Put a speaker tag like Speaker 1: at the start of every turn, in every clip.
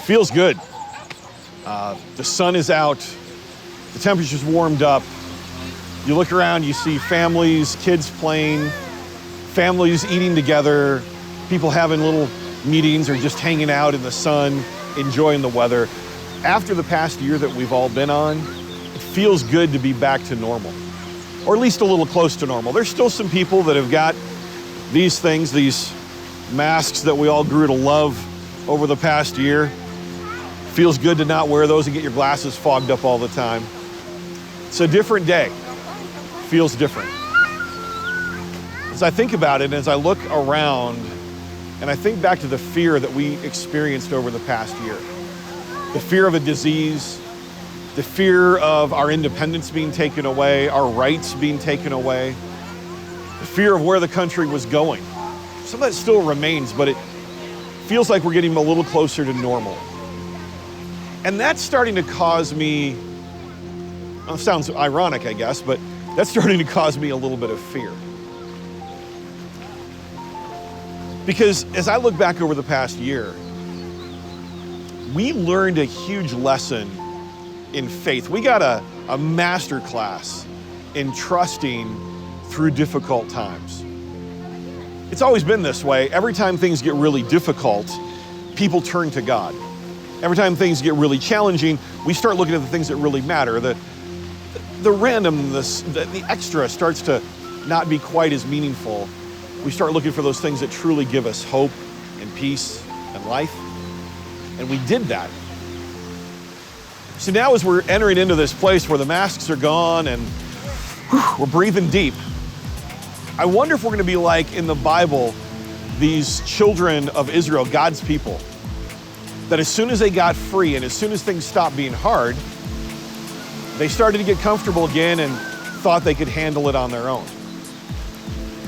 Speaker 1: Feels good. The sun is out, the temperature's warmed up. You look around, you see families, kids playing, families eating together, people having little meetings or just hanging out in the sun, enjoying the weather. After the past year that we've all been on, it feels good to be back to normal, or at least a little close to normal. There's still some people that have got these things, these masks that we all grew to love over the past year. Feels good to not wear those and get your glasses fogged up all the time. It's a different day. Feels different. As I think about it, as I look around, and I think back to the fear that we experienced over the past year, the fear of a disease, the fear of our independence being taken away, our rights being taken away, the fear of where the country was going. Some of that still remains, but it feels like we're getting a little closer to normal. And that's starting to cause me, well, it sounds ironic, I guess, but that's starting to cause me a little bit of fear. Because as I look back over the past year, we learned a huge lesson in faith. We got a master class in trusting through difficult times. It's always been this way. Every time things get really difficult, people turn to God. Every time things get really challenging, we start looking at the things that really matter. The randomness, the extra starts to not be quite as meaningful. We start looking for those things that truly give us hope and peace and life. And we did that. So now as we're entering into this place where the masks are gone and we're breathing deep, I wonder if we're going to be like in the Bible, these children of Israel, God's people, that as soon as they got free and as soon as things stopped being hard, they started to get comfortable again and thought they could handle it on their own.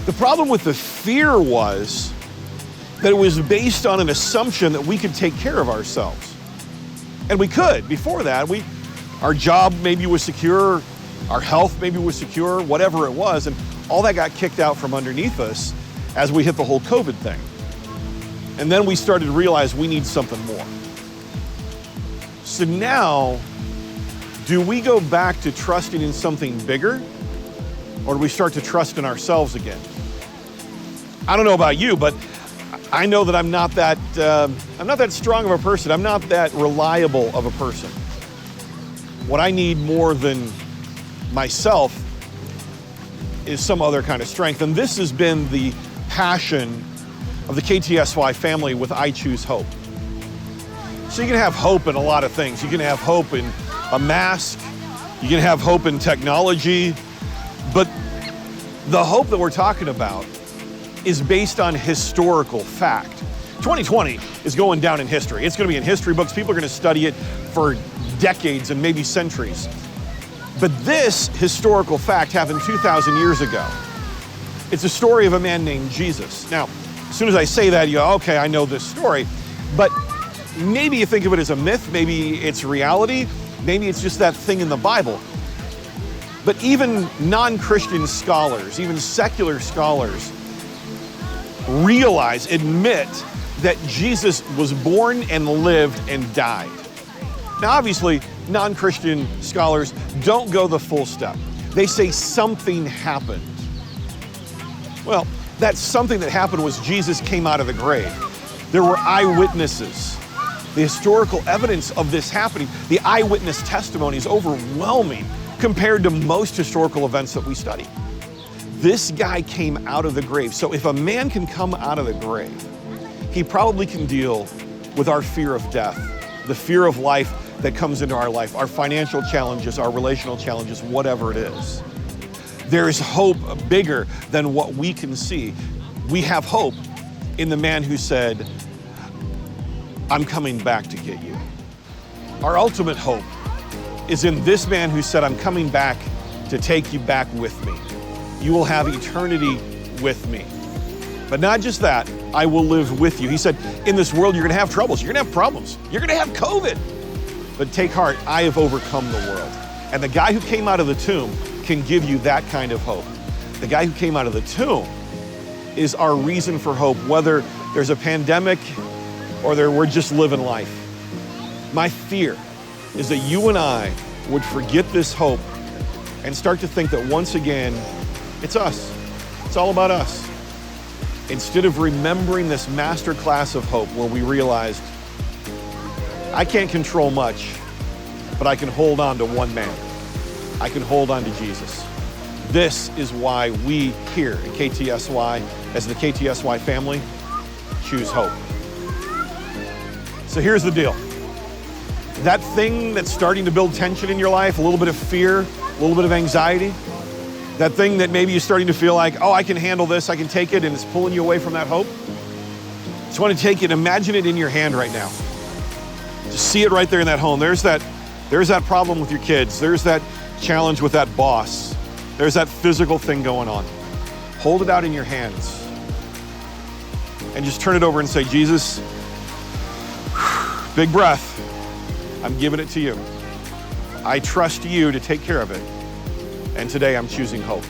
Speaker 1: The problem with the fear was that it was based on an assumption that we could take care of ourselves. And we could. Before that, our job maybe was secure, our health maybe was secure, whatever it was, and all that got kicked out from underneath us as we hit the whole COVID thing. And then we started to realize we need something more. So now, do we go back to trusting in something bigger, or do we start to trust in ourselves again? I don't know about you, but I know that I'm not that strong of a person. I'm not that reliable of a person. What I need more than myself is some other kind of strength. And this has been the passion of the KTSY family with I Choose Hope. So you can have hope in a lot of things. You can have hope in a mask. You can have hope in technology. But the hope that we're talking about is based on historical fact. 2020 is going down in history. It's going to be in history books. People are going to study it for decades and maybe centuries. But this historical fact happened 2,000 years ago. It's a story of a man named Jesus. Now, as soon as I say that, you go, okay, I know this story. But maybe you think of it as a myth, maybe it's reality, maybe it's just that thing in the Bible. But even non-Christian scholars, even secular scholars, admit that Jesus was born and lived and died. Now, obviously, non-Christian scholars don't go the full step. They say something happened. Well, that something that happened was Jesus came out of the grave. There were eyewitnesses. The historical evidence of this happening, the eyewitness testimony is overwhelming compared to most historical events that we study. This guy came out of the grave. So if a man can come out of the grave, he probably can deal with our fear of death, the fear of life that comes into our life, our financial challenges, our relational challenges, whatever it is. There is hope bigger than what we can see. We have hope in the man who said, I'm coming back to get you. Our ultimate hope is in this man who said, I'm coming back to take you back with me. You will have eternity with me. But not just that, I will live with you. He said, in this world, you're gonna have troubles, you're gonna have problems, you're gonna have COVID. But take heart, I have overcome the world. And the guy who came out of the tomb can give you that kind of hope. The guy who came out of the tomb is our reason for hope, whether there's a pandemic or we're just living life. My fear is that you and I would forget this hope and start to think that once again, it's us. It's all about us. Instead of remembering this master class of hope where we realized, I can't control much, but I can hold on to one man. I can hold on to Jesus. This is why we here at KTSY, as the KTSY family, choose hope. So here's the deal. That thing that's starting to build tension in your life, a little bit of fear, a little bit of anxiety, that thing that maybe you're starting to feel like, oh, I can handle this, I can take it, and it's pulling you away from that hope. Just want to take it, imagine it in your hand right now. Just see it right there in that home. There's that problem with your kids. There's that challenge with that boss. There's that physical thing going on. Hold it out in your hands and just turn it over and say, Jesus, big breath, I'm giving it to you. I trust you to take care of it. And today I'm choosing hope.